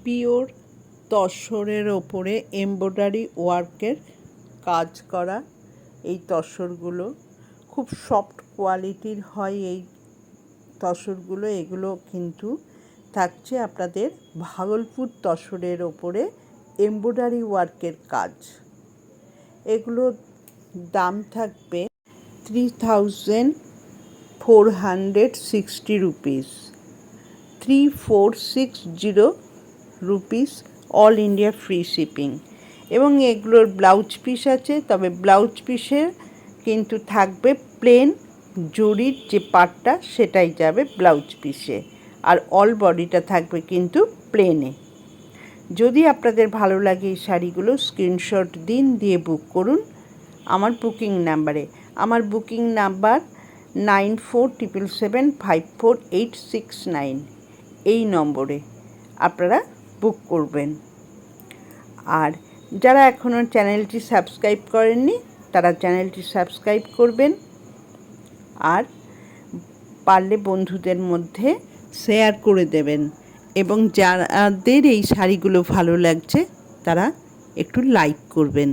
Pure তসরের ওপরে embroidery ওয়ার্কের কাজ করা এই তসরগুলো খুব সফট কোয়ালিটির হয়। এই তসরগুলো এগুলো কিন্তু থাকছে আপনাদের ভাগলপুর তসরের ওপরে এমব্রয়ডারি ওয়ার্কের কাজ। এগুলোর দাম থাকবে 3460 rupees, 3460 rupees, all India free shipping. এবং এগুলোর ব্লাউজ পিস আছে, তবে ব্লাউজ পিসের কিন্তু থাকবে প্লেন জরির যে পার্টটা সেটাই যাবে ব্লাউজ পিসে, আর অল বডিটা থাকবে কিন্তু প্লেনে। যদি আপনাদের ভালো লাগে এই শাড়িগুলো স্ক্রিনশট দিন, দিয়ে বুক করুন আমার বুকিং নাম্বারে। আমার বুকিং নাম্বার 9477754869। এই নম্বরে আপনারা বুক করবেন। আর যারা এখনও চ্যানেলটি সাবস্ক্রাইব করেননি তারা চ্যানেলটি সাবস্ক্রাইব করবেন, আর পারলে বন্ধুদের মধ্যে শেয়ার করে দেবেন, এবং যাদের এই শাড়িগুলো ভালো লাগছে তারা একটু লাইক করবেন।